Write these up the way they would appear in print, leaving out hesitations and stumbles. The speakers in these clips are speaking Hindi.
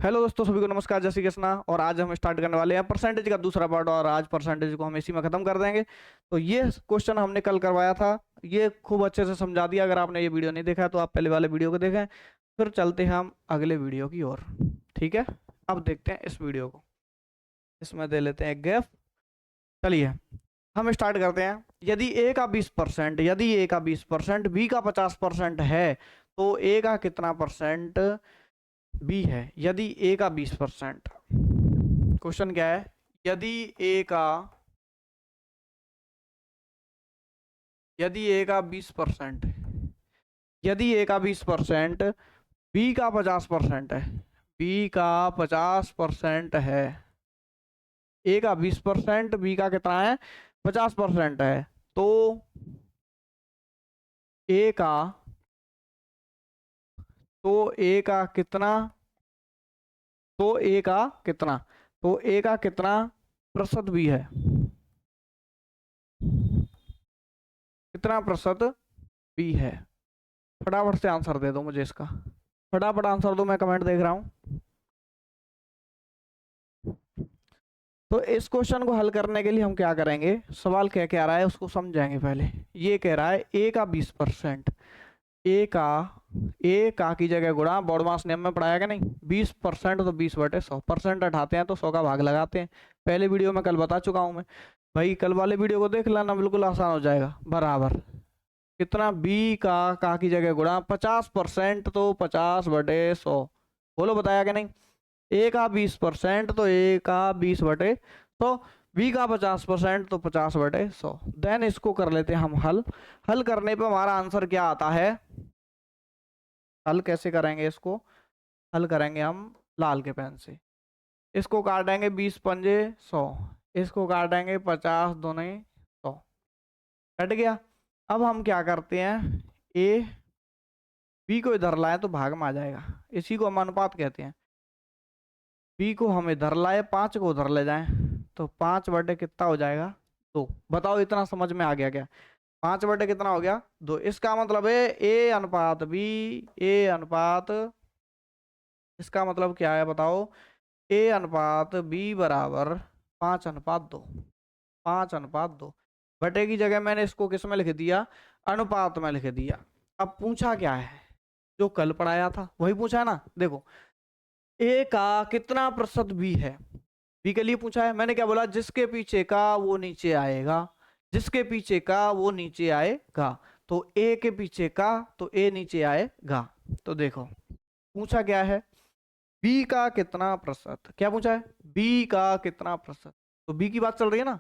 हेलो दोस्तों, सभी को नमस्कार, जय श्री कृष्ण। और आज हम स्टार्ट करने वाले हैं परसेंटेज का दूसरा पार्ट, और आज परसेंटेज को हम इसी में खत्म कर देंगे। तो ये क्वेश्चन हमने कल करवाया था, ये खूब अच्छे से समझा दिया। अगर आपने ये वीडियो नहीं देखा है तो आप पहले वाले वीडियो को देखें। फिर चलते हैं हम अगले वीडियो की ओर। ठीक है, अब देखते हैं इस वीडियो को। इसमें दे लेते हैं गैप। चलिए हम स्टार्ट करते हैं। यदि ए का 20%, यदि ए का 20%, बी का 50% है, तो ए का कितना परसेंट बी है? यदि ए का 20%, क्वेश्चन क्या है? यदि ए का यदि ए का 20%, यदि ए का 20%, बी का 50% है, बी का 50% है। ए का 20%, बी का कितना है? 50% है। तो ए का तो ए का कितना तो ए का कितना तो ए का कितना प्रतिशत बी है? कितना प्रतिशत बी है? फटाफट से आंसर दे दो मुझे इसका। फटाफट आंसर दो, मैं कमेंट देख रहा हूँ। तो इस क्वेश्चन को हल करने के लिए हम क्या करेंगे, सवाल क्या कह रहा है उसको समझाएंगे पहले। ये कह रहा है ए का 20%, ए का की जगह गुणा, बॉडमास नियम में पढ़ाया क्या नहीं? 20% तो 20/100, परसेंट हटाते हैं तो 100 का भाग लगाते हैं। पहले वीडियो में कल बता चुका हूं मैं भाई, कल वाले वीडियो को देख लेना, बिल्कुल आसान हो जाएगा। बराबर कितना? बी का की जगह गुणा 50% तो 50/100। बोलो बताया क्या नहीं? ए का 20% तो ए का 20/100, बी का 50% तो 50/100। देन इसको कर लेते हैं हम हल। हल करने पे हमारा आंसर क्या आता है? हल कैसे करेंगे इसको? हल करेंगे हम लाल के पेन से। इसको काटेंगे 20×5 = 100, इसको काटेंगे 50×2 = 100। कट गया। अब हम क्या करते हैं, ए बी को इधर लाए तो भाग में आ जाएगा, इसी को हम अनुपात कहते हैं। बी को हम इधर लाए, 5 को उधर ले जाएं, तो 5/, कितना हो जाएगा? 2। बताओ इतना समझ में आ गया क्या? 5/, कितना हो गया? 2। इसका मतलब है ए अनुपात बी, ए अनुपात, इसका मतलब क्या है बताओ? ए अनुपात बी बराबर 5/2। 5/2 बटे की जगह मैंने इसको किस में लिख दिया? अनुपात में लिख दिया। अब पूछा क्या है? जो कल पढ़ाया था वही पूछा है ना। देखो, ए का कितना प्रतिशत बी है, बी के लिए पूछा है। मैंने क्या बोला? जिसके पीछे का वो नीचे आएगा, जिसके पीछे का वो नीचे आएगा। तो ए के पीछे का तो ए नीचे आएगा। तो देखो पूछा क्या है, बी का कितना प्रतिशत। क्या पूछा है? बी का कितना प्रतिशत। तो बी की बात चल रही है ना।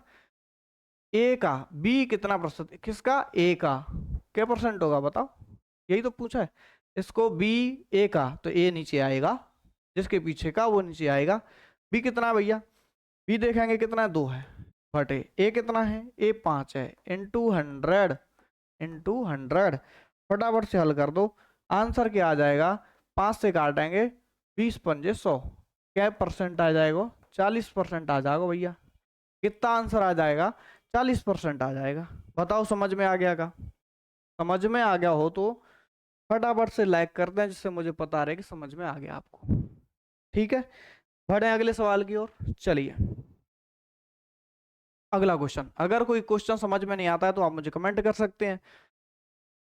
ए का, बी कितना प्रतिशत किसका? ए का। क्या परसेंट होगा बताओ? यही तो पूछा है। इसको बी, ए का तो ए नीचे आएगा, जिसके पीछे का वो नीचे आएगा। बी कितना है भैया? बी देखेंगे कितना है, 2 है, बटे ए कितना है? ए 5 है, इंटू 100, इंटू 100। फटाफट से हल कर दो, आंसर क्या आ जाएगा? 5 से काटेंगे, 20×100, क्या परसेंट आ जाएगा? 40% आ जाएगा भैया। कितना आंसर आ जाएगा? 40% आ जाएगा। बताओ समझ में आ गया का? समझ में आ गया हो तो फटाफट से लाइक कर दें, जिससे मुझे पता रहे कि समझ में आ गया आपको। ठीक है, बढ़े अगले सवाल की ओर। चलिए अगला क्वेश्चन। अगर कोई क्वेश्चन समझ में नहीं आता है तो आप मुझे कमेंट कर सकते हैं।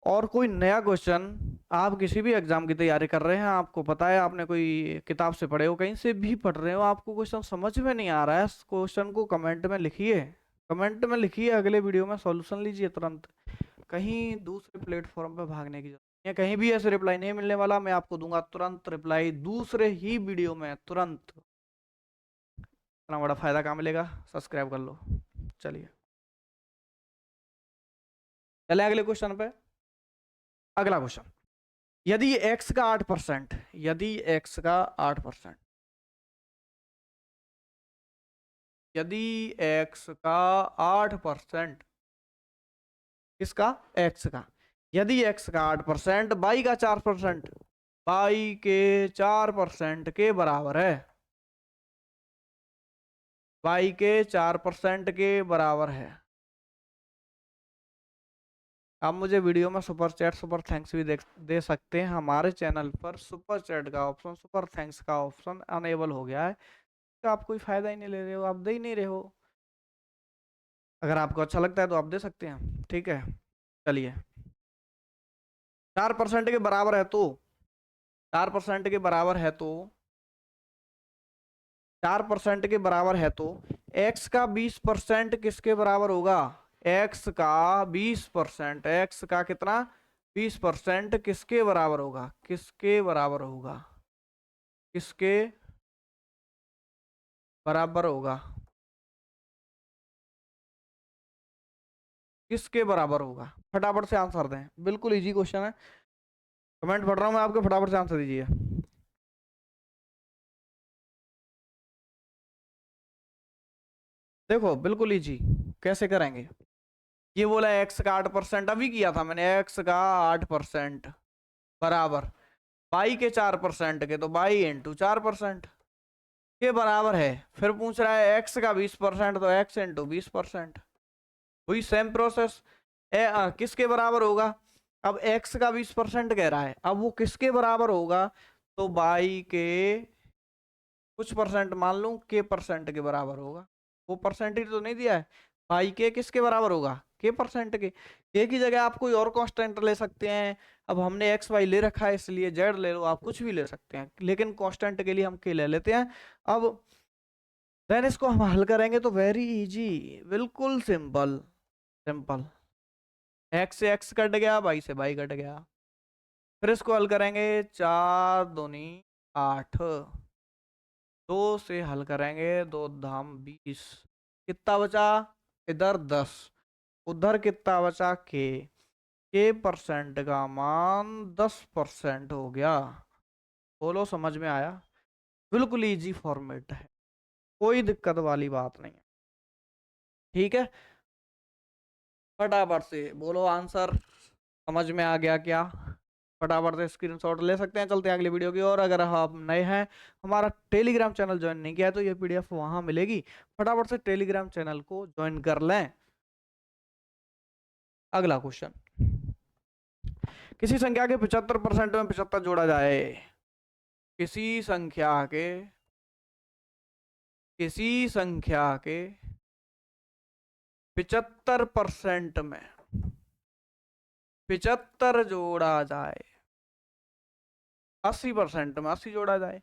और कोई नया क्वेश्चन, आप किसी भी एग्जाम की तैयारी कर रहे हैं, आपको पता है, आपने कोई किताब से पढ़े हो, कहीं से भी पढ़ रहे हो, आपको क्वेश्चन समझ में नहीं आ रहा है, क्वेश्चन को कमेंट में लिखिए। कमेंट में लिखिए, अगले वीडियो में सॉल्यूशन लीजिए तुरंत। कहीं दूसरे प्लेटफॉर्म पे भागने की जरूरत नहीं है, कहीं भी ऐसे रिप्लाई नहीं मिलने वाला। मैं आपको दूंगा तुरंत रिप्लाई, दूसरे ही वीडियो में तुरंत। इतना बड़ा फायदा कहाँ मिलेगा? सब्सक्राइब कर लो। चलिए चले अगले क्वेश्चन पे। अगला क्वेश्चन, यदि x का 8%, यदि x का 8%, यदि x का 8%, किसका? x का। यदि x का 8%, y का 4%, y के 4% के बराबर है, y के 4% के बराबर है। आप मुझे वीडियो में सुपर चैट सुपर थैंक्स भी दे सकते हैं। हमारे चैनल पर सुपर चैट का ऑप्शन सुपर थैंक्स का ऑप्शन अनेबल हो गया है, तो आप कोई फायदा ही नहीं ले रहे हो, आप दे ही नहीं रहे हो। अगर आपको अच्छा लगता है तो आप दे सकते हैं, ठीक है। चलिए, 4% के बराबर है तो 4% के बराबर है तो 4% के बराबर है तो x का 20% किसके बराबर होगा? x का 20%, x का कितना? 20% किसके बराबर होगा? किसके बराबर होगा? किसके बराबर होगा? किसके बराबर होगा? फटाफट से आंसर दें, बिल्कुल इजी क्वेश्चन है। कमेंट पढ़ रहा हूं मैं आपके, फटाफट से आंसर दीजिए। देखो बिल्कुल इजी, कैसे करेंगे? ये बोला x का 8%, अभी किया था मैंने, x का 8% बराबर y के 4% के, तो y इंटू 4% के बराबर है। फिर पूछ रहा है x का 20%, तो x इंटू 20%। वही सेम प्रोसेस। किसके बराबर होगा? अब x का 20% कह रहा है, अब वो किसके बराबर होगा? तो y के कुछ परसेंट मान लूं, के परसेंट के बराबर होगा। वो परसेंटेज तो नहीं दिया है। भाई के किसके बराबर होगा? के परसेंट के। के की जगह आप कोई और कांस्टेंट ले सकते हैं। अब हमने एक्स वाई ले रखा है, इसलिए जेड ले लो, आप कुछ भी ले सकते हैं, लेकिन कांस्टेंट के लिए हम के ले लेते हैं। अब देन इसको हम हल करेंगे तो वेरी इजी, बिल्कुल सिंपल सिंपल। एक्स से एक्स कट गया, बाई से बाई कट गया। फिर इसको हल करेंगे, 4 दूनी 8, 2 से हल करेंगे, 2 धाम 20, कितना बचा? इधर 10, उधर कितना बचा? के परसेंट का मान 10% हो गया। बोलो समझ में आया? बिल्कुल इजी फॉर्मेट है, कोई दिक्कत वाली बात नहीं है, ठीक है। फटाफट से बोलो आंसर, समझ में आ गया क्या? फटाफट से स्क्रीनशॉट ले सकते हैं। चलते हैं अगली वीडियो की ओर। अगर आप नए हैं, हमारा टेलीग्राम चैनल ज्वाइन नहीं किया है, तो ये पीडीएफ वहां मिलेगी, फटाफट से टेलीग्राम चैनल को ज्वाइन कर लें। अगला क्वेश्चन, किसी संख्या के 75% में 75 जोड़ा जाए। किसी संख्या के किसी संख्या के 75% में 75 जोड़ा जाए, 80% में 80 जोड़ा जाए,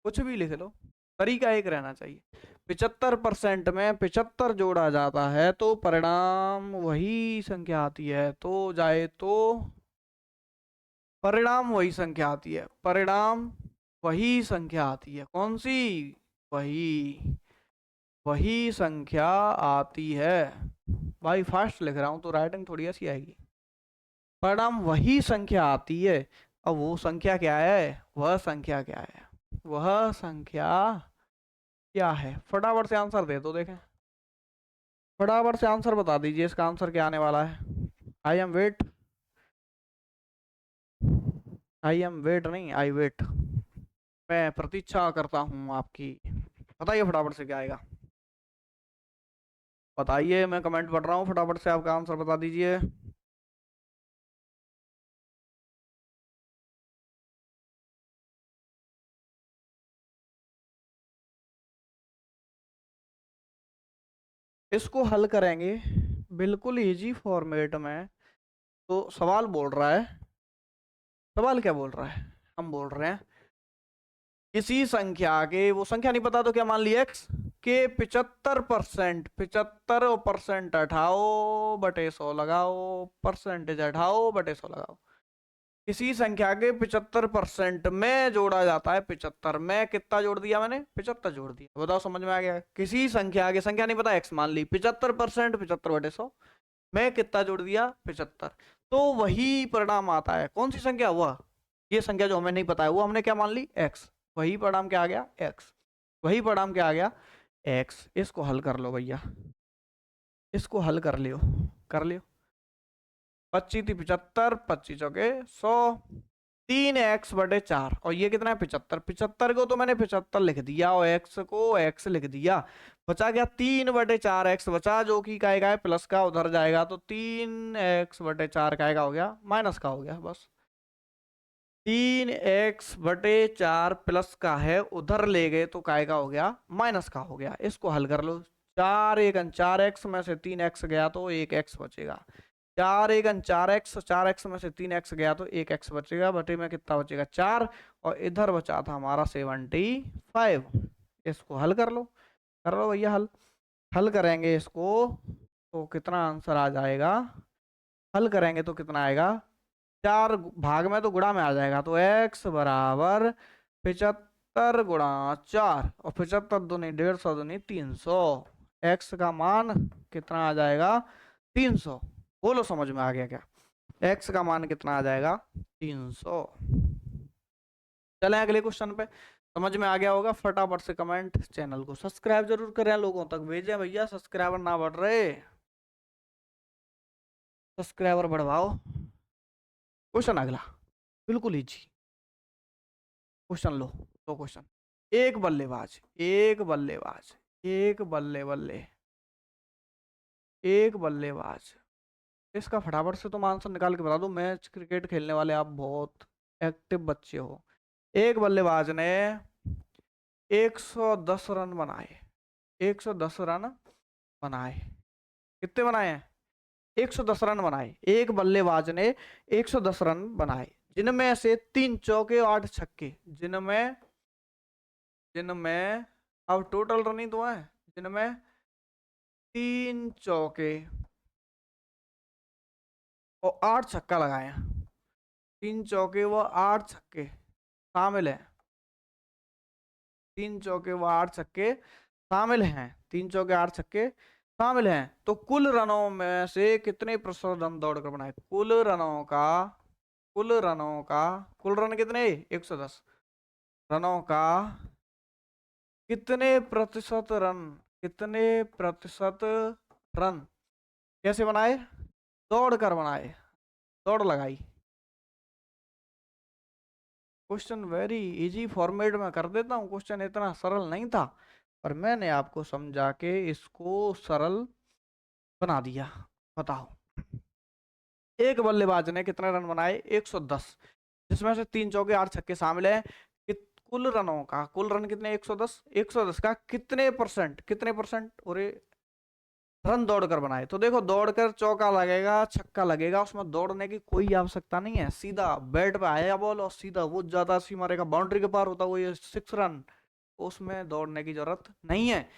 कुछ भी लिख लो, तरीका एक रहना चाहिए। 75% में 75 जोड़ा जाता है तो परिणाम वही संख्या आती है, तो जाए तो परिणाम वही संख्या आती है, परिणाम वही संख्या आती है। कौन सी? वही वही संख्या आती है। भाई फास्ट लिख रहा हूं तो राइटिंग थोड़ी ऐसी आएगी। परिणाम वही संख्या आती है। अब वो संख्या क्या है? वह संख्या क्या है? वह संख्या क्या है? फटाफट से आंसर दे दो, देखें, फटाफट से आंसर बता दीजिए, इसका आंसर क्या आने वाला है। I am wait, I am wait नहीं, आई वेट, मैं प्रतीक्षा करता हूँ आपकी। बताइए फटाफट से क्या आएगा, बताइए, मैं कमेंट पढ़ रहा हूँ, फटाफट से आपका आंसर बता दीजिए। इसको हल करेंगे बिल्कुल इजी फॉर्मेट में। तो सवाल बोल रहा है, सवाल क्या बोल रहा है? हम बोल रहे हैं किसी संख्या के, वो संख्या नहीं पता तो क्या मान लिया, एक्स के 75%, 75 और परसेंट हटाओ बटे 100 लगाओ, परसेंटेज हटाओ बटे 100 लगाओ। किसी संख्या के 75% में जोड़ा जाता है, 75 में कितना जोड़ दिया मैंने? 75 जोड़ दिया। बताओ समझ में आ गया? किसी संख्या के, संख्या नहीं पता, एक्स मान ली, 75%, 75 बटे 100 में कितना जोड़ दिया? 75। तो वही परिणाम आता है। कौन सी संख्या? वह, ये संख्या जो हमें नहीं पता है, वो हमने क्या मान ली? एक्स। वही परिणाम क्या आ गया? एक्स। वही परिणाम क्या आ गया? एक्स। इसको हल कर लो भैया, इसको हल कर लियो, कर लियो। 25 थी 75, 25 चौके 100, 3x/4 और ये कितना है 75। 75 को तो मैंने 75 लिख दिया और x को x लिख दिया। बचा गया 3/4x बचा, जो कि का है प्लस का उधर जाएगा तो 3x/4 का हो गया माइनस का हो गया। बस 3x/4 प्लस का है उधर ले गए तो काय का हो गया माइनस का हो गया। इसको हल कर लो। 4 में से 3x गया तो 1x बचेगा। 4 4x में से 3x गया तो 1x बचेगा। बटे में कितना बचेगा 4 और इधर बचा था हमारा 75। इसको हल कर लो भैया। हल करेंगे इसको तो कितना आंसर आ जाएगा। हल करेंगे तो कितना आएगा 4 भाग में तो गुणा में आ जाएगा तो x बराबर 75 गुणा 4 और 75 दूनी 150 दूनी 300। x का मान कितना आ जाएगा 300। बोलो समझ में आ गया क्या। x का मान कितना आ जाएगा 300। चलें अगले क्वेश्चन पे। समझ में आ गया होगा फटाफट से कमेंट, चैनल को सब्सक्राइब जरूर करें, लोगों तक भेजें भैया, सब्सक्राइबर ना बढ़ रहे, सब्सक्राइबर बढ़वाओ। क्वेश्चन अगला बिल्कुल इजी क्वेश्चन लो। दो क्वेश्चन। एक बल्लेबाज एक बल्लेबाज एक बल्ले बल्ले एक बल्लेबाज। इसका फटाफट से तुम आंसर निकाल के बता दो। मैच क्रिकेट खेलने वाले आप बहुत एक्टिव बच्चे हो। एक बल्लेबाज ने 110 रन बनाए। 110 रन बनाए। कितने बनाए हैं 110 रन बनाए। एक बल्लेबाज ने 110 रन बनाए जिनमें से 3 चौके 8 छक्के। जिनमें जिनमें अब टोटल रनिंग तो है, जिनमें 3 चौके और 8 छक्का लगाए हैं। 3 चौके व 8 छक्के शामिल है। 3 चौके व 8 छक्के शामिल हैं। 3 चौके 8 छक्के शामिल हैं। तो कुल रनों में से कितने प्रतिशत रन दौड़कर बनाए। कुल रन कितने 110 रनों का कितने प्रतिशत रन कैसे बनाए दौड़कर बनाए। दौड़ लगाई। क्वेश्चन वेरी इजी फॉर्मेट में कर देता हूँ। क्वेश्चन इतना सरल नहीं था पर मैंने आपको समझा के इसको सरल बना दिया। बताओ एक बल्लेबाज ने कितने रन बनाए 110 जिसमें से 3 चौके 8 छक्के शामिल है। कुल रनों का कुल रन कितने 110 का कितने परसेंट और रन दौड़कर बनाए। तो देखो दौड़कर चौका लगेगा छक्का लगेगा, उसमें दौड़ने की कोई आवश्यकता नहीं है। सीधा बैट पे आया बॉल और सीधा वो ज्यादा सी मारेगा, बाउंड्री के पार होता वो ये 6 रन। उसमें दौड़ने की जरूरत नहीं है।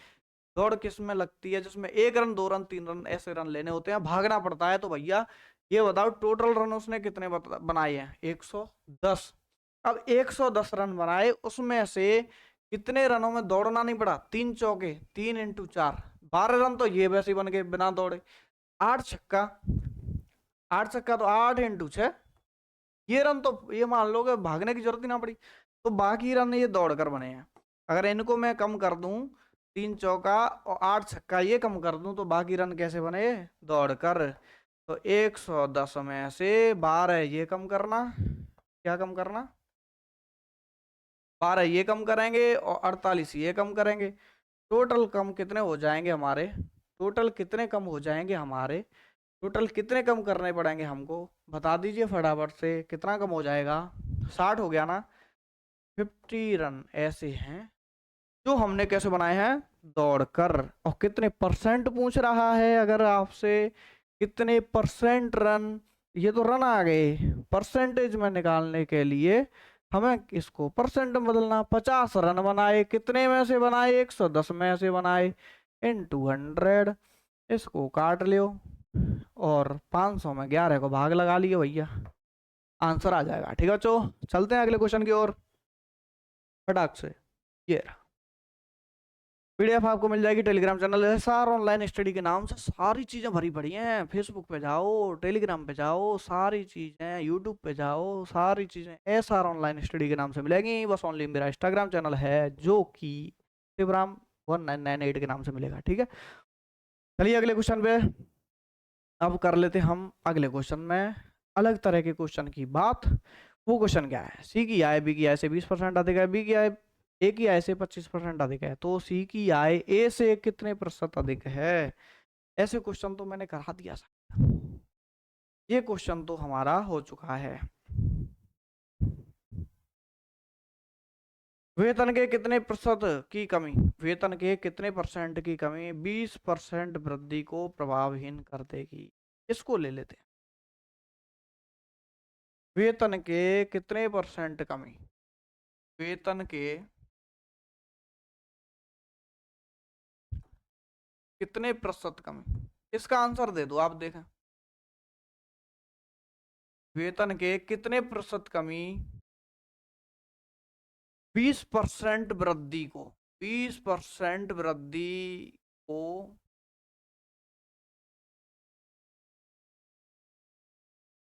दौड़ किस में लगती है जिसमें 1 रन 2 रन 3 रन ऐसे रन लेने होते हैं, भागना पड़ता है। तो भैया ये बताओ टोटल रन उसने कितने बनाए हैं 110। अब 110 रन बनाए उसमें से कितने रनों में दौड़ना नहीं पड़ा 3 चौके 3 × 4 12 रन तो ये वैसे ही बन गए बिना दौड़े। 8 छक्का तो 8 × 6 ये रन तो ये मान लो कि भागने की जरूरत ही ना पड़ी। तो बाकी रन ये दौड़कर बने हैं। अगर इनको मैं कम कर दूं 3 चौका और 8 छक्का ये कम कर दूं तो बाकी रन कैसे बने दौड़कर। तो 110 में से 12 ये कम करना, क्या कम करना 12 ये कम करेंगे और 48 ये कम करेंगे। टोटल कम कितने हो जाएंगे हमारे, टोटल कितने कम हो जाएंगे हमारे, टोटल कितने कम करने पड़ेंगे हमको बता दीजिए फटाफट से। कितना कम हो जाएगा 60 हो गया ना। 50 रन ऐसे हैं जो हमने कैसे बनाए हैं दौड़कर। और कितने परसेंट पूछ रहा है अगर आपसे, कितने परसेंट रन, ये तो रन आ गए। परसेंटेज में निकालने के लिए हमें इसको परसेंट में बदलना। 50 रन बनाए कितने में से बनाए 110 में से बनाए इनटू 100। इसको काट लियो और 500 में 11 को भाग लगा लियो भैया, आंसर आ जाएगा। ठीक है चलते हैं अगले क्वेश्चन की ओर फटाक से। ये पीडीएफ आपको मिल जाएगी Telegram channel SR online study के नाम से। सारी चीज़ें भरी पड़ी हैं। फेसबुक पे जाओ, टेलीग्राम पे जाओ, सारी चीज़ें यूट्यूब पे जाओ, सारी चीज़ें एसआर ऑनलाइन स्टडी के नाम से मिलेंगी। बस ओनली मेरा इंस्टाग्राम चैनल है जो कि शिवराम 1998 के नाम से मिलेगा। ठीक है चलिए अगले क्वेश्चन पे अब कर लेते हम। अगले क्वेश्चन में अलग तरह के क्वेश्चन की बात। वो क्वेश्चन क्या है, सी की आय बी की आय से 20% अधिक है, बी की आय ए की आय से 25% अधिक है, तो सी की आय ए से कितने प्रतिशत अधिक है। ऐसे क्वेश्चन तो मैंने करा दिया था, ये क्वेश्चन तो हमारा हो चुका है। वेतन के कितने प्रतिशत की कमी, वेतन के कितने परसेंट की कमी 20% वृद्धि को प्रभावहीन कर देगी। इसको ले लेते हैं, वेतन के कितने परसेंट कमी, वेतन के कितने प्रतिशत कमी, इसका आंसर दे दो आप, देखें वेतन के कितने प्रतिशत कमी 20% वृद्धि को, 20% वृद्धि को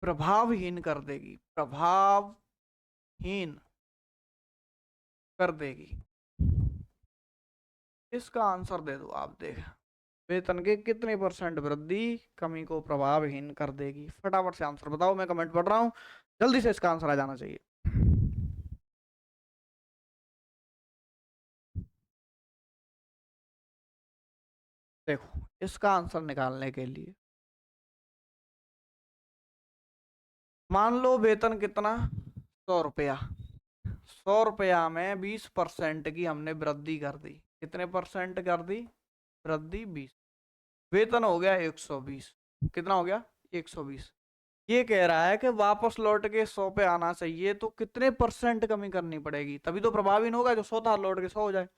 प्रभावहीन कर देगी, प्रभावहीन कर देगी। इसका आंसर दे दो आप, देख वेतन के कितने परसेंट वृद्धि कमी को प्रभावहीन कर देगी। फटाफट से आंसर बताओ, मैं कमेंट पढ़ रहा हूं, जल्दी से इसका आंसर आ जाना चाहिए। देखो इसका आंसर निकालने के लिए मान लो वेतन कितना 100 रुपया, 100 रुपया में 20% की हमने वृद्धि कर दी, कितने परसेंट कर दी वृद्धि 20, वेतन हो गया 120, कितना हो गया 120। ये कह रहा है कि वापस लौट के 100 पे आना चाहिए, तो कितने परसेंट कमी करनी पड़ेगी, तभी तो प्रभावी होगा, जो 100 था लौट के 100 हो जाए।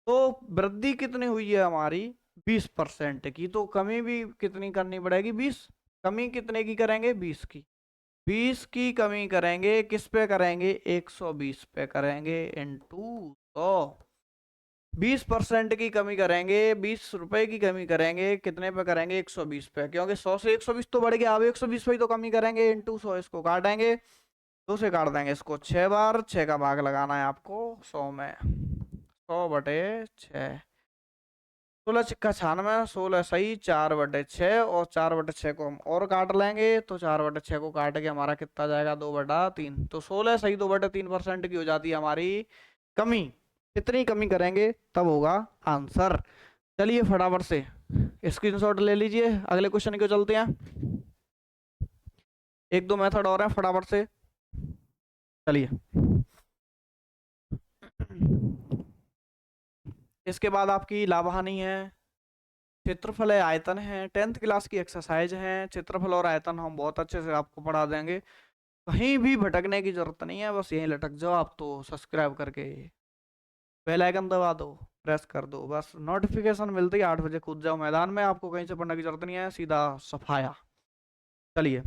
तो वृद्धि कितनी हुई है हमारी 20% की, तो कमी भी कितनी करनी पड़ेगी 20, कमी कितने की करेंगे 20 की, 20 की कमी करेंगे, किस पे करेंगे 120 पे करेंगे, इनटू 100, 20% की कमी करेंगे, 20 रुपए की कमी करेंगे, कितने पे करेंगे 120 पे, क्योंकि 100 से 120 तो बढ़ गया, अब 120 पे ही तो कमी करेंगे, इनटू 100, इसको काटेंगे, 2 से काट देंगे इसको 6 बार, 6 का भाग लगाना है आपको 100 में, 100/6, 16 छिक्का 96, 16 सही, 4/6, और 4/6 को हम और काट लेंगे, तो 4/6 को काट के हमारा कितना जाएगा 2/3, तो 16 सही 2/3% की हो जाती है हमारी कमी। कितनी कमी करेंगे तब होगा आंसर। चलिए फटाफट से स्क्रीनशॉट ले लीजिए, अगले क्वेश्चन की ओर चलते हैं, एक दो मेथड और हैं फटाफट से, चलिए। इसके बाद आपकी लाभ हानि है, क्षेत्रफल है, आयतन है, 10th क्लास की एक्सरसाइज है, क्षेत्रफल और आयतन हम बहुत अच्छे से आपको पढ़ा देंगे, कहीं भी भटकने की जरूरत नहीं है, बस यहीं लटक जाओ आप, तो सब्सक्राइब करके बेल आइकन दबा दो, प्रेस कर दो, बस नोटिफिकेशन मिलती है 8 बजे कूद जाओ मैदान में, आपको कहीं से पढ़ने की जरूरत नहीं है, सीधा सफाया। चलिए,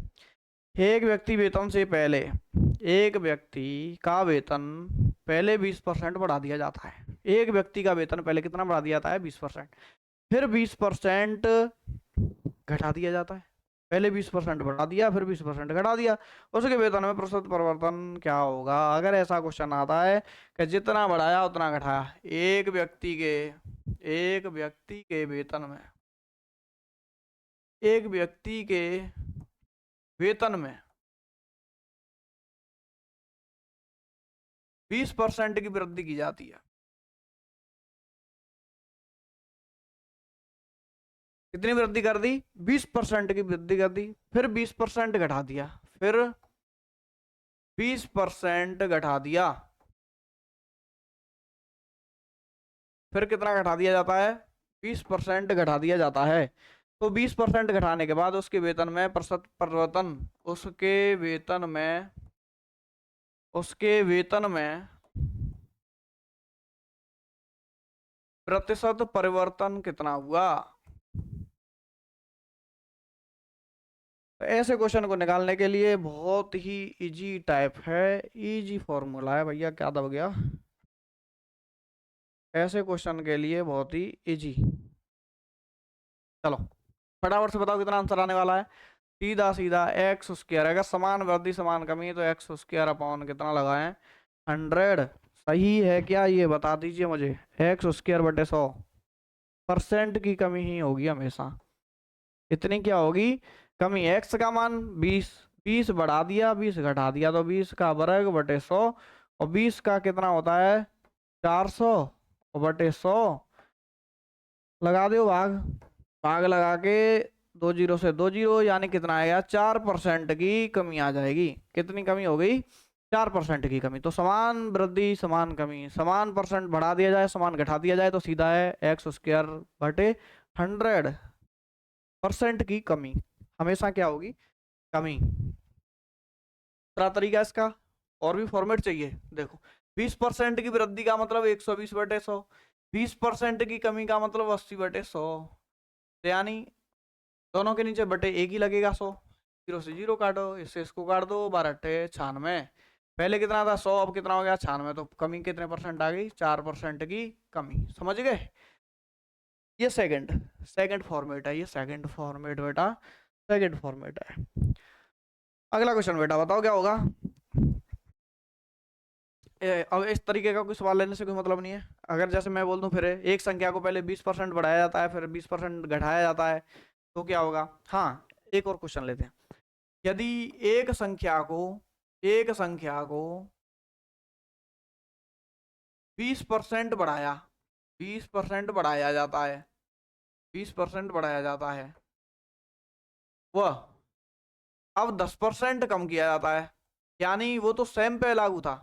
एक व्यक्ति वेतन से पहले, एक व्यक्ति का वेतन पहले 20% बढ़ा दिया जाता है, एक व्यक्ति का वेतन पहले कितना बढ़ा दिया जाता है 20%, फिर 20% घटा दिया जाता है, पहले 20% बढ़ा दिया, फिर 20% घटा दिया, उसके वेतन में प्रतिशत परिवर्तन क्या होगा। अगर ऐसा क्वेश्चन आता है कि जितना बढ़ाया उतना घटाया, एक व्यक्ति के वेतन में, एक व्यक्ति के वेतन में 20% की वृद्धि की जाती है, कितनी वृद्धि कर दी 20% की वृद्धि कर दी, फिर 20% घटा दिया, फिर 20% घटा दिया, फिर कितना घटा दिया जाता है 20% घटा दिया जाता है, तो 20% घटाने के बाद उसके वेतन में प्रतिशत परिवर्तन, उसके वेतन में प्रतिशत परिवर्तन कितना हुआ। ऐसे क्वेश्चन को निकालने के लिए बहुत ही इजी टाइप है, इजी फॉर्मूला है भैया, क्या दब गया, ऐसे क्वेश्चन के लिए बहुत ही इजी। चलो फटाफट से बताओ कितना आंसर आने वाला है, सीधा सीधा एक्स स्क्वायर, अगर समान वृद्धि समान कमी तो एक्स स्क्वायर अपॉन कितना लगाएं 100, सही है क्या ये बता दीजिए मुझे, एक्स स्क्वायर बटे 100% की कमी ही होगी हमेशा, इतनी क्या होगी कमी, एक्स का मान 20, 20 बढ़ा दिया, 20 घटा दिया, तो 20 का वर्ग बटे 100, और 20 का कितना होता है 400 और बटे 100, लगा दो भाग, भाग लगा के 2 जीरो से 2 जीरो, यानी कितना आएगा 4% की कमी आ जाएगी। कितनी कमी हो गई 4% की कमी। तो समान वृद्धि समान कमी, समान परसेंट बढ़ा दिया जाए समान घटा दिया जाए तो सीधा है x² बटे 100% की कमी हमेशा क्या होगी कमी। दूसरा तरीका इसका, और भी फॉर्मेट चाहिए, देखो 20% की वृद्धि का मतलब 120 बटे 100, 20% की कमी का मतलब 80 बटे 100, यानी दोनों के नीचे बटे एक ही लगेगा 100, जीरो से जीरो काटो, इससे इसको काट दो, 12×96, पहले कितना था 100, अब कितना हो गया 96, तो कमी कितने परसेंट आ गई 4% की कमी। समझ गए? ये सेकंड फॉर्मेट है, ये सेकंड फॉर्मेट बेटा, सेकंड फॉर्मेट है। अगला क्वेश्चन बेटा बताओ क्या होगा। अब इस तरीके का कोई सवाल लेने से कोई मतलब नहीं है। अगर जैसे मैं बोल दूं फिर एक संख्या को पहले 20% बढ़ाया जाता है फिर 20% घटाया जाता है तो क्या होगा। हाँ, एक और क्वेश्चन लेते हैं। यदि एक संख्या को 20% बढ़ाया, 20% बढ़ाया जाता है, 20% बढ़ाया जाता है, वह अब 10% कम किया जाता है, यानी वो तो सेम पे लागू था,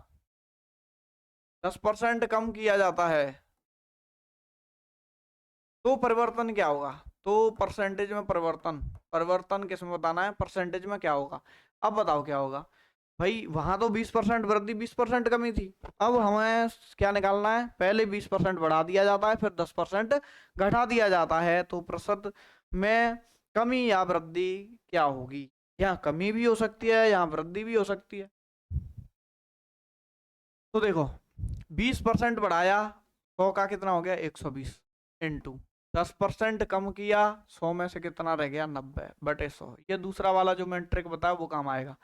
10% कम किया जाता है, तो परिवर्तन क्या होगा। तो परसेंटेज में परिवर्तन किसमें बताना है, परसेंटेज में क्या होगा। अब बताओ क्या होगा भाई, वहां तो 20% वृद्धि 20% कमी थी, अब हमें क्या निकालना है, पहले 20% बढ़ा दिया जाता है फिर 10% घटा दिया जाता है, तो प्रतिशत में कमी या वृद्धि क्या होगी। यहाँ कमी भी हो सकती है यहाँ वृद्धि भी हो सकती है। तो देखो 20% बढ़ाया, 100 का कितना हो गया 120 इंटू 10% कम किया, 100 में से कितना रह गया 90 बटे 100। ये दूसरा वाला जो मैंने ट्रिक बताया वो काम आएगा।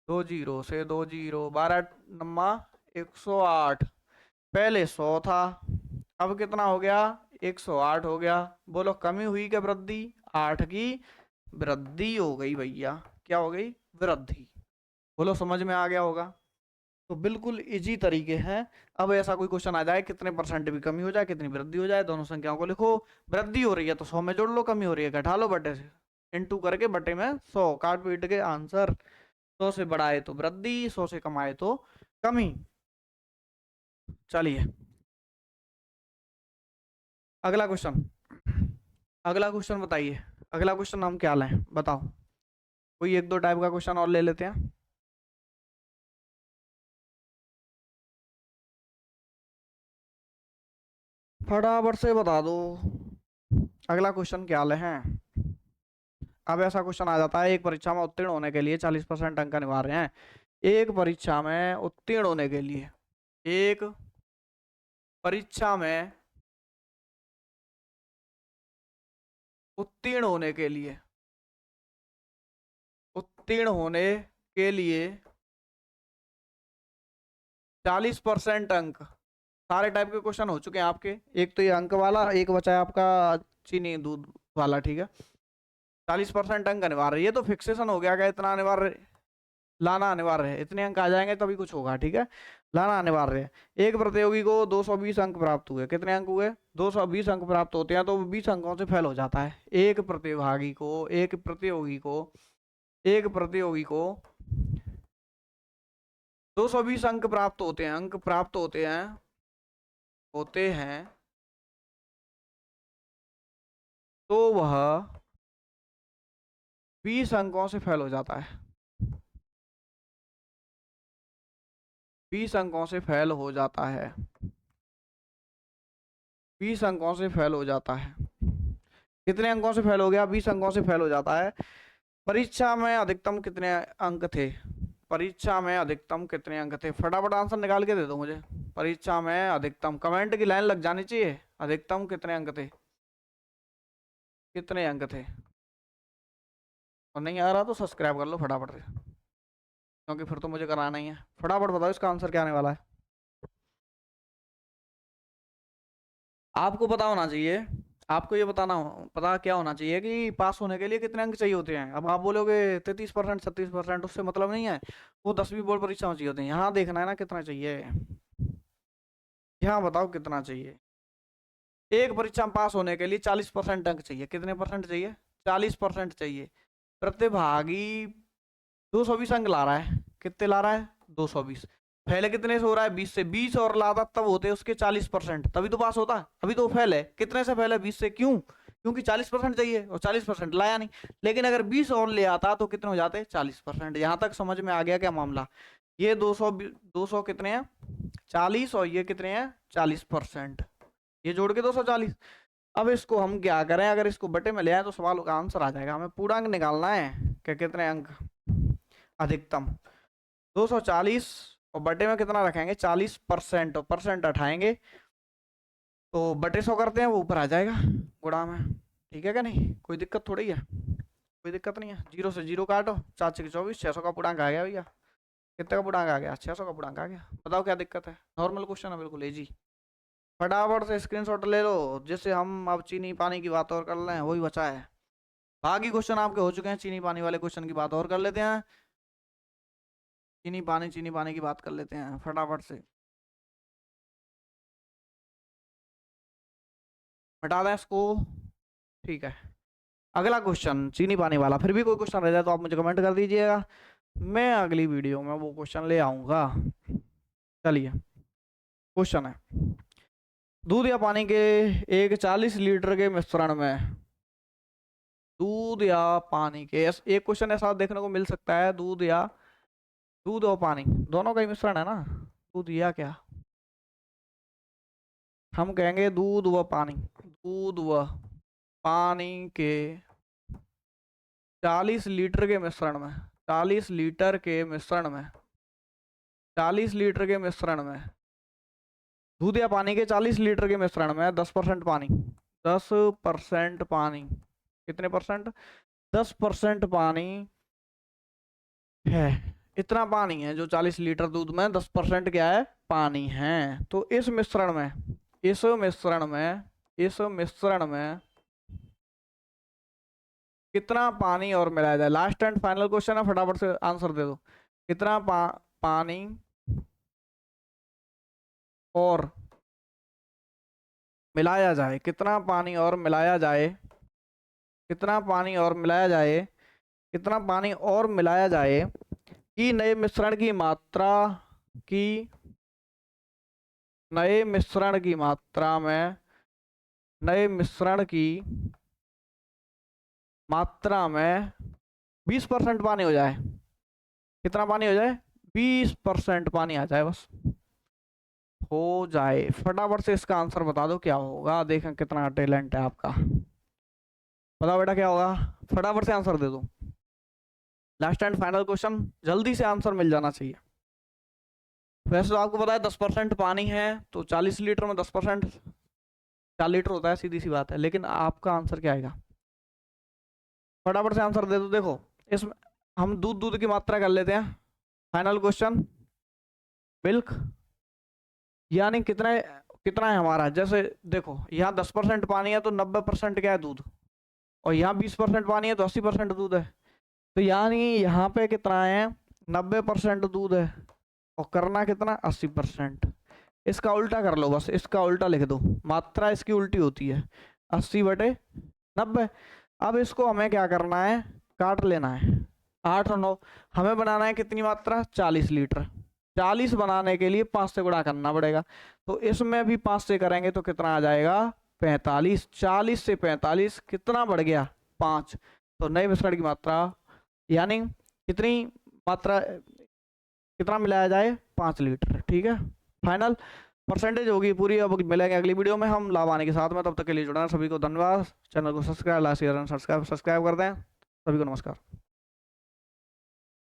2 जीरो से 2 जीरो, 12 नम्मा 108, पहले 100 था, अब कितना हो गया 108 हो गया। बोलो कमी हुई क्या वृद्धि, 8 की वृद्धि हो गई भैया, क्या हो गई वृद्धि। बोलो समझ में आ गया होगा। तो बिल्कुल इजी तरीके हैं। अब ऐसा कोई क्वेश्चन आ जाए कितने परसेंट भी कमी हो जाए कितनी वृद्धि हो जाए, दोनों संख्याओं को लिखो, वृद्धि हो रही है तो 100 में जोड़ लो, कमी हो रही है घटा लो, बटे से इनटू करके बटे में 100 काट पीट के आंसर। 100 से बढ़ाए तो वृद्धि, 100 से कमाए तो कमी। चलिए अगला क्वेश्चन, अगला क्वेश्चन बताइए, अगला क्वेश्चन हम क्या लें बताओ। कोई एक दो टाइप का क्वेश्चन और ले लेते हैं। फटाफट से बता दो अगला क्वेश्चन क्या ले हैं। अब ऐसा क्वेश्चन आ जाता है, एक परीक्षा में उत्तीर्ण होने के लिए 40% अंक अनिवार्य हैं। एक परीक्षा में उत्तीर्ण होने के लिए, एक परीक्षा में उत्तीर्ण होने के लिए, उत्तीर्ण होने के लिए 40% अंक, सारे टाइप के क्वेश्चन हो चुके हैं आपके। एक तो ये अंक वाला, एक बचा है आपका चीनी दूध वाला, ठीक है। 40% अंक अनिवार्य, ये तो फिक्सेशन हो गया क्या, इतना अनिवार्य लाना अनिवार्य है, इतने अंक आ जाएंगे तभी कुछ होगा, ठीक है, लाना अनिवार्य है। एक प्रतियोगी को 220 अंक प्राप्त हुए, कितने अंक हुए 220 अंक प्राप्त होते हैं, तो 20 अंकों से फेल हो जाता है। एक प्रतिभागी को, एक प्रतियोगी को, एक प्रतियोगी को 220 अंक प्राप्त होते हैं, अंक प्राप्त होते हैं, तो वह 20 अंकों से फेल हो जाता है, 20 अंकों से फेल हो जाता है, 20 अंकों से फेल हो जाता है। कितने अंकों से फेल हो गया 20 अंकों से फेल हो जाता है। परीक्षा में अधिकतम कितने अंक थे, परीक्षा में अधिकतम कितने अंक थे, फटाफट आंसर निकाल के दे दो मुझे। परीक्षा में अधिकतम, कमेंट की लाइन लग जानी चाहिए, अधिकतम कितने अंक थे, कितने अंक थे। और नहीं आ रहा तो सब्सक्राइब कर लो फटाफट से, क्योंकि फिर तो मुझे कराना ही है। फटाफट बताओ इसका आंसर क्या आने वाला है। आपको पता होना चाहिए, आपको ये पता क्या होना चाहिए कि पास होने के लिए कितने अंक चाहिए होते हैं। अब आप बोलोगे 33%, 36%, उससे मतलब नहीं है, वो 10वीं बोर्ड परीक्षा में चाहिए होते हैं। यहाँ देखना है ना कितना चाहिए, यहाँ बताओ कितना चाहिए। एक परीक्षा में पास होने के लिए 40% अंक चाहिए। कितने परसेंट चाहिए? 40% चाहिए। प्रतिभागी 220 अंक ला रहा है। कितने ला रहा है? 220। पहले कितने से हो रहा है? 20 से। 20 और लाता तब होते उसके 40%, तभी तो पास होता। अभी तो फेल है। कितने से फेल है? 20 से। क्यों? क्योंकि 40% चाहिए और 40% लाया नहीं। लेकिन अगर 20 और ले आता तो कितने हो जाते? 40%। यहां तक समझ में आ गया क्या मामला? ये 200 कितने हैं? 40। और ये कितने हैं? 40%। ये जोड़ के 240। अब इसको हम क्या करें? अगर इसको बटे में ले आए तो सवाल का आंसर आ जाएगा। हमें पूर्णांक निकालना है कि कितने अंक अधिकतम। 240 और बटे में कितना रखेंगे? 40%। और परसेंट हटाएंगे तो बटे 100 करते हैं, वो ऊपर आ जाएगा गुणा में। ठीक है क्या? नहीं कोई दिक्कत थोड़ी है, कोई दिक्कत नहीं है। 0 से 0 काटो, 4 6 24, 600 का पूर्णांक आ गया भैया। कितने का पूर्णांक आ गया? 600 का पूर्णांक आ गया। बताओ क्या दिक्कत है? नॉर्मल क्वेश्चन है, बिल्कुल इजी। फटाफट से स्क्रीनशॉट ले लो, जिससे हम अब चीनी पानी की बात और कर लें, वही बचा है। बाकी क्वेश्चन आपके हो चुके हैं, चीनी पानी वाले क्वेश्चन की बात और कर लेते हैं। चीनी पानी की बात कर लेते हैं फटाफट से। हटा दें इसको, ठीक है। अगला क्वेश्चन चीनी पानी वाला। फिर भी कोई क्वेश्चन रह जाए तो आप मुझे कमेंट कर दीजिएगा, मैं अगली वीडियो में वो क्वेश्चन ले आऊंगा। चलिए क्वेश्चन है, दूध या पानी के एक 40 लीटर के मिश्रण में, दूध या पानी के, एक क्वेश्चन ऐसा देखने को मिल सकता है, दूध और पानी दोनों का ही मिश्रण है ना। दूध या क्या, हम कहेंगे दूध व पानी। दूध व पानी के 40 लीटर के मिश्रण में, 40 लीटर के मिश्रण में, 40 लीटर के मिश्रण में, दूध या पानी के 40 लीटर के मिश्रण में 10% पानी, 10% पानी, कितने परसेंट? 10% पानी है। इतना पानी है जो 40 लीटर दूध में 10% क्या है? पानी है। तो इस मिश्रण में, इस मिश्रण में, इस मिश्रण में कितना पानी और मिलाया जाए? लास्ट एंड फाइनल क्वेश्चन है, फटाफट से आंसर दे दो। कितना पानी और मिलाया जाए? कितना पानी और मिलाया जाए? कितना पानी और मिलाया जाए? कितना पानी और मिलाया जाए कि नए मिश्रण की मात्रा की, नए मिश्रण की मात्रा में, नए मिश्रण की मात्रा में 20% पानी हो जाए? कितना पानी हो जाए? 20% पानी आ जाए, बस हो जाए। फटाफट से इसका आंसर बता दो क्या होगा, देखें कितना टैलेंट है आपका। बताओ बेटा क्या होगा, फटाफट से आंसर दे दो। लास्ट एंड फाइनल क्वेश्चन, जल्दी से आंसर मिल जाना चाहिए। वैसे तो आपको पता है 10% पानी है, तो 40 लीटर में 10% 4 लीटर होता है, सीधी सी बात है। लेकिन आपका आंसर क्या आएगा? फटाफट से आंसर दे दो। देखो इसमें हम दूध की मात्रा कर लेते हैं। फाइनल क्वेश्चन, मिल्क यानी कितना कितना है हमारा? जैसे देखो यहाँ 10% पानी है तो 90% क्या है? दूध। और यहाँ 20% पानी है तो 80% दूध है। तो यानी यहाँ पे कितना है? 90% दूध है। और करना कितना? 80%। इसका उल्टा कर लो, बस इसका उल्टा लिख दो, मात्रा इसकी उल्टी होती है, 80/90। अब इसको हमें क्या करना है? काट लेना है। 8 और 9, हमें बनाना है कितनी मात्रा? 40 लीटर। 40 बनाने के लिए 5 से गुणा करना पड़ेगा। तो इसमें भी 5 से करेंगे तो कितना आ जाएगा? 45। 40 से 45 कितना बढ़ गया? 5। तो नए मिश्रण की मात्रा यानी कितनी मात्रा, कितना मिलाया जाए? 5 लीटर। ठीक है, फाइनल परसेंटेज होगी पूरी। अब मिलेंगे अगली वीडियो में हम लाभ आने के साथ में, तब तक के लिए जुड़ना। सभी को धन्यवाद। चैनल को subscribe, like share and subscribe कर दें। सभी को नमस्कार।